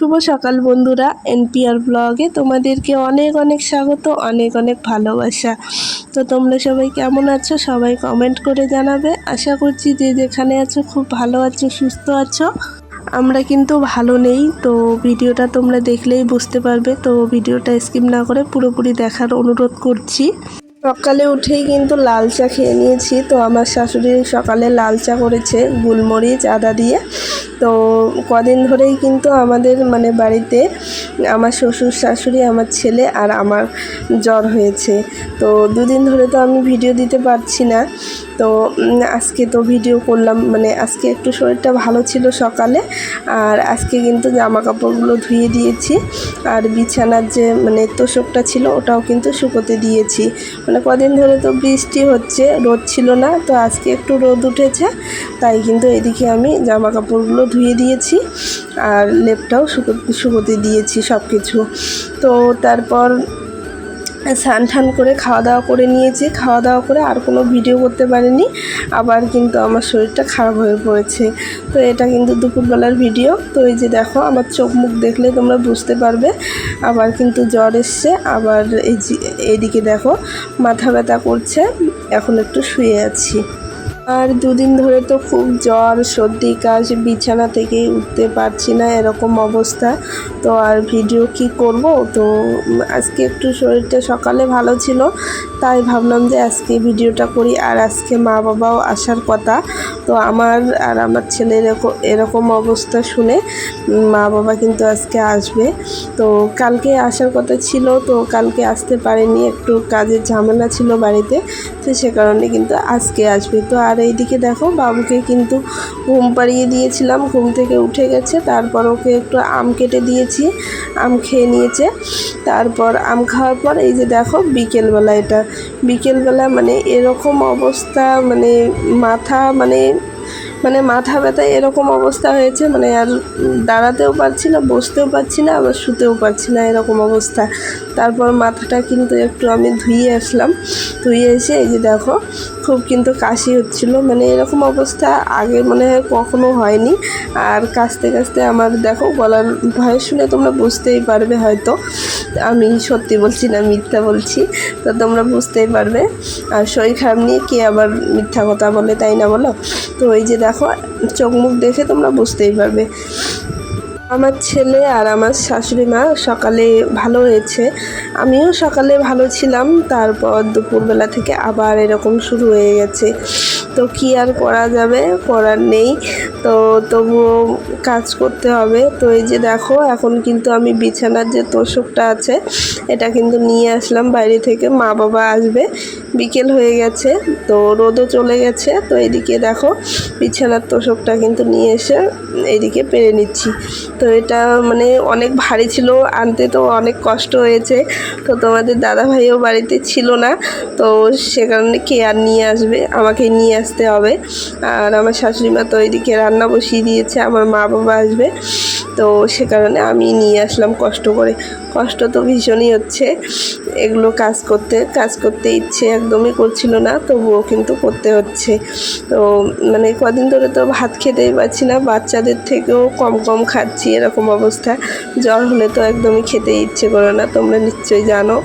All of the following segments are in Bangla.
শুভ সকাল বন্ধুরা, এনপিআর ব্লগে তোমাদেরকে অনেক অনেক স্বাগত, অনেক অনেক ভালোবাসা। তো তোমরা সবাই কেমন আছো? সবাই কমেন্ট করে জানাবে। আশা করছি যে যেখানে আছো খুব ভালো আছো, সুস্থ আছো। আমরা কিন্তু ভালো নেই, তো ভিডিওটা তোমরা দেখলেই বুঝতে পারবে। তো ভিডিওটা স্কিপ না করে পুরোপুরি দেখার অনুরোধ করছি। সকালে উঠেই কিন্তু লাল চা খেয়ে নিয়েছি। তো আমার শাশুড়ি সকালে লাল চা করেছে গোলমরিচ আদা দিয়ে। তো কদিন ধরেই কিন্তু আমাদের বাড়িতে আমার শ্বশুর শাশুড়ি, আমার ছেলে আর আমার জ্বর হয়েছে। তো দুদিন ধরে তো আমি ভিডিও দিতে পারছি না। তো আজকে তো ভিডিও করলাম, আজকে একটু শরীরটা ভালো ছিল সকালে। আর আজকে কিন্তু জামা কাপড়গুলো ধুয়ে দিয়েছি, আর বিছানার যে তোষকটা ছিল ওটাও কিন্তু শুকোতে দিয়েছি। কদিন ধরে তো বৃষ্টি হচ্ছে, রোদ ছিল না। তো আজকে একটু রোদ উঠেছে, তাই কিন্তু এদিকে আমি জামা কাপড়গুলো ধুয়ে দিয়েছি আর লেপটাও শুকোতে দিয়েছি সব কিছু। তো তারপর স্নান টান করে খাওয়া দাওয়া করে নিয়েছি। খাওয়া দাওয়া করে আর কোনো ভিডিও করতে পারিনি। আবার কিন্তু আমার শরীরটা খারাপ হয়ে পড়েছে। তো এটা কিন্তু দুপুরবেলার ভিডিও। তো এই যে দেখো, আমার চোখ মুখ দেখলে তোমরা বুঝতে পারবে। আবার কিন্তু জ্বর এসছে। আবার এইদিকে দেখো মাথা ব্যথা করছে। এখন একটু শুয়ে আছি। আর দুদিন ধরে তো খুব জ্বর, সর্দি, কাশ, বিছানা থেকে উঠতে পারছি না, এরকম অবস্থা। তো আর ভিডিও কি করব। তো আজকে একটু শরীরটা সকালে ভালো ছিল, তাই ভাবলাম যে আজকে ভিডিওটা করি। আর আজকে মা বাবাও আসার কথা। তো আমার আর আমার ছেলের এরকম অবস্থা শুনে মা বাবা কিন্তু আজকে আসবে। তো কালকে আসার কথা ছিল, তো কালকে আসতে পারেনি, একটু কাজের ঝামেলা ছিল বাড়িতে। তো সে কারণে কিন্তু আজকে আসবে। তো আর এইদিকে দেখো, বাবুকে কিন্তু ঘুম পাড়িয়ে দিয়েছিলাম, ঘুম থেকে উঠে গেছে। তারপর ওকে একটু আম কেটে দিয়েছি, আম খেয়ে নিয়েছে। তারপর আম খাওয়ার পর এই যে দেখো বিকেলবেলা, এটা বিকেলবেলা এরকম অবস্থা, মাথা ব্যথা এরকম অবস্থা হয়েছে। আর দাঁড়াতেও পারছি না, বসতেও পারছি না, আবার শুতেও পারছি না, এরকম অবস্থা। তারপর মাথাটা কিন্তু একটু আমি ধুয়ে আসলাম। ধুয়ে এসে এই যে দেখো খুব কিন্তু কাশি হচ্ছিল। এরকম অবস্থা আগে মনে হয় কখনো হয়নি। আর কাশতে কাশতে আমার দেখো গলার ভয়েস শুনে তোমরা বুঝতেই পারবে হয়তো আমি সত্যি বলছি না মিথ্যা বলছি। তো তোমরা বুঝতেই পারবে। আর শরীর খারাপ নিয়ে কে আবার মিথ্যা কথা বলে, তাই না বলো? তো এই যে দেখো, চোখ মুখ দেখে তোমরা বুঝতেই পারবে। আমার ছেলে আর আমার শাশুড়ি মা সকালে ভালো হয়েছে, আমিও সকালে ভালো ছিলাম। তারপর দুপুরবেলা থেকে আবার এরকম শুরু হয়ে গেছে। তো কি আর করা যাবে, করার নেই। তো তবুও কাজ করতে হবে। তো এই যে দেখো, এখন কিন্তু আমি বিছানার যে তোষকটা আছে এটা কিন্তু নিয়ে আসলাম বাইরে থেকে। মা বাবা আসবে, বিকেল হয়ে গেছে, তো রোদও চলে গেছে। তো এদিকে দেখো বিছানার তোষকটা কিন্তু নিয়ে এসে এইদিকে পেরে নিচ্ছি। তো এটা অনেক ভারী ছিল, আনতে তো অনেক কষ্ট হয়েছে। তো তোমাদের দাদা ভাইও বাড়িতে ছিল না, তো সে কারণে কে আর নিয়ে আসবে, আমাকে নিয়ে আসতে হবে। আর আমার শাশুড়ি মা তো এইদিকে রান্না বসিয়ে দিয়েছে, আমার মা বাবা আসবে। তো সে কারণে আমি নিয়ে আসলাম কষ্ট করে। কষ্ট তো ভীষণই হচ্ছে, এগুলো কাজ করতে ইচ্ছে একদমই করছিল না, তবুও কিন্তু করতে হচ্ছে। তো কদিন ধরে তো ভাত খেতেই পারছি না, বাচ্চাদের থেকেও কম কম খাচ্ছি, এরকম অবস্থা। জ্বর হলে তো একদমই খেতে ইচ্ছে করে না, তোমরা নিশ্চয়ই জানো।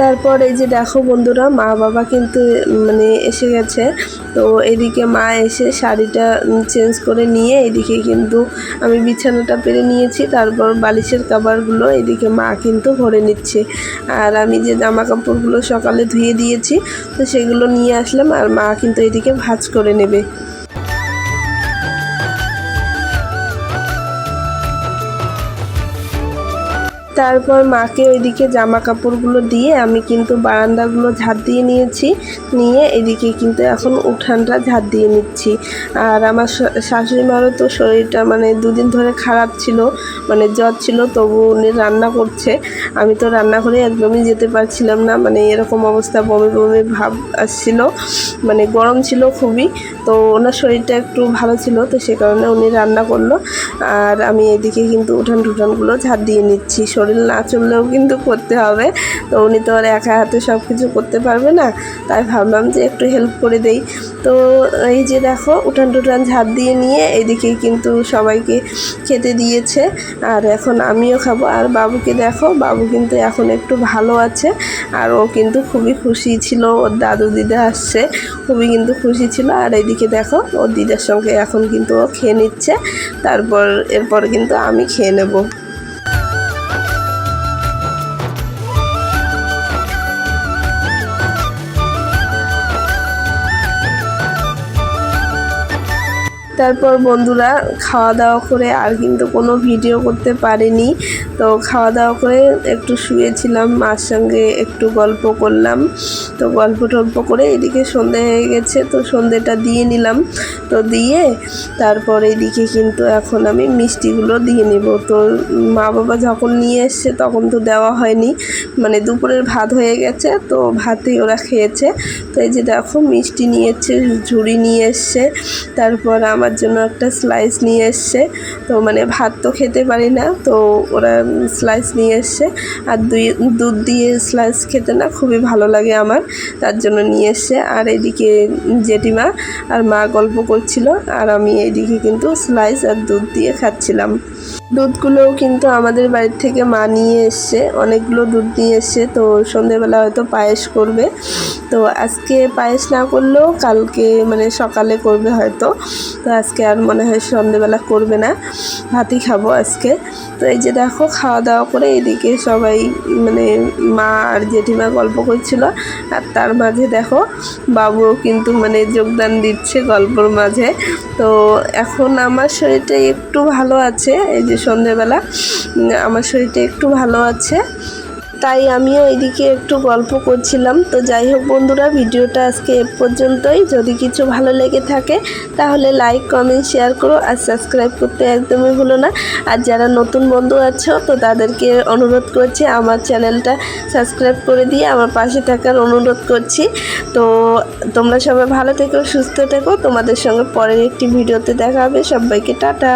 তারপর এই যে দেখো বন্ধুরা, মা বাবা কিন্তু এসে গেছে। তো এদিকে মা এসে শাড়িটা চেঞ্জ করে নিয়ে এদিকে কিন্তু আমি বিছানাটা পেরে নিয়েছি। তারপর বালিশের কভারগুলো এদিকে মা কিন্তু ভরে নিচ্ছে। আর আমি যে জামা কাপড়গুলো সকালে ধুয়ে দিয়েছি, তো সেগুলো নিয়ে আসলাম। আর মা কিন্তু এদিকে ভাঁজ করে নেবে। তারপর মাকে ওইদিকে জামা কাপড়গুলো দিয়ে আমি কিন্তু বারান্দাগুলো ঝাড় দিয়ে নিয়েছি। নিয়ে এদিকে কিন্তু এখন উঠানটা ঝাড় দিয়ে নিচ্ছি। আর আমার শাশুড়ি মারও তো শরীরটা দুদিন ধরে খারাপ ছিল, জ্বর ছিল, তবু উনি রান্না করছে। আমি তো রান্নাঘরে একদমই যেতে পারছিলাম না, এরকম অবস্থা, বমি বমি ভাব আসছিল, গরম ছিল খুবই। তো ওনার শরীরটা একটু ভালো ছিল, তো সে কারণে উনি রান্না করলো। আর আমি এদিকে কিন্তু উঠানগুলো ঝাড় দিয়ে নিচ্ছি। শরীর না চললেও কিন্তু করতে হবে, তো উনি তো আর একা হাতে সব কিছু করতে পারবে না, তাই ভাবলাম যে একটু হেল্প করে দেই। তো তো এই যে দেখো উঠান টুঠান ঝাড় দিয়ে নিয়ে এইদিকে কিন্তু সবাইকে খেতে দিয়েছে, আর এখন আমিও খাবো। আর বাবুকে দেখো, বাবু কিন্তু এখন একটু ভালো আছে, আর ও কিন্তু খুবই খুশি ছিল, ওর দাদু দিদা আসছে, খুবই কিন্তু খুশি ছিল। আর এইদিকে দেখো ওর দিদার সঙ্গে এখন কিন্তু ও খেয়ে নিচ্ছে, এরপর কিন্তু আমি খেয়ে নেব। তারপর বন্ধুরা খাওয়া দাওয়া করে আর কিন্তু কোনো ভিডিও করতে পারিনি। তো খাওয়া দাওয়া করে একটু শুয়েছিলাম, মার সঙ্গে একটু গল্প করলাম। তো গল্প টল্প করে এদিকে সন্ধে হয়ে গেছে, তো সন্ধেটা দিয়ে নিলাম। তো দিয়ে তারপর এদিকে কিন্তু এখন আমি মিষ্টিগুলো দিয়ে নেব। তো মা বাবা যখন নিয়ে এসছে তখন তো দেওয়া হয়নি, মানে দুপুরের ভাত হয়ে গেছে, তো ভাতেই ওরা খেয়েছে। তো এই যে দেখো মিষ্টি নিয়ে এসছে, ঝুড়ি নিয়ে এসছে, তারপর আমার জন্য একটা স্লাইস নিয়ে এসছে। তো মানে ভাত তো খেতে পারি না, তো ওরা স্লাইস নিয়ে এসছে, আর দুধ দিয়ে স্লাইস খেতে না খুবই ভালো লাগে আমার, তার জন্য নিয়ে এসছে। আর এদিকে জেঠিমা আর মা গল্প করছিল, আর আমি এইদিকে কিন্তু স্লাইস আর দুধ দিয়ে খাচ্ছিলাম। দুধগুলোও কিন্তু আমাদের বাড়ির থেকে মা নিয়ে এসছে, অনেকগুলো দুধ নিয়ে এসছে। তো সন্ধেবেলা হয়তো পায়েস করবে, তো আজকে পায়েস না করলেও কালকে মানে সকালে করবে হয়তো। তো আজকে আর মনে হয় সন্ধেবেলা করবে না, ভাতই খাবো আজকে। তো এই যে দেখো খাওয়া দাওয়া করে এদিকে সবাই মানে মা আর জেঠিমা গল্প করছিল, আর তার মাঝে দেখো বাবুও কিন্তু মানে যোগদান দিচ্ছে গল্পর মাঝে। তো এখন আমার শরীরটা একটু ভালো আছে, এই যে সন্ধেবেলা আমার শরীরটা একটু ভালো আছে, তাই আমিও এদিকে একটু গল্প করছিলাম। তো যাই হোক বন্ধুরা, ভিডিওটা আজকে এ পর্যন্তই। যদি কিছু ভালো লেগে থাকে তাহলে লাইক কমেন্ট শেয়ার করো, আর সাবস্ক্রাইব করতে একদমই ভুলো না। আর যারা নতুন বন্ধু আছো তো তাদেরকে অনুরোধ করছি আমার চ্যানেলটা সাবস্ক্রাইব করে দিয়ে আমার পাশে থাকার অনুরোধ করছি। তো তোমরা সবাই ভালো থেকো, সুস্থ থেকো, তোমাদের সঙ্গে পরের একটি ভিডিওতে দেখা হবে। সবাইকে টাটা।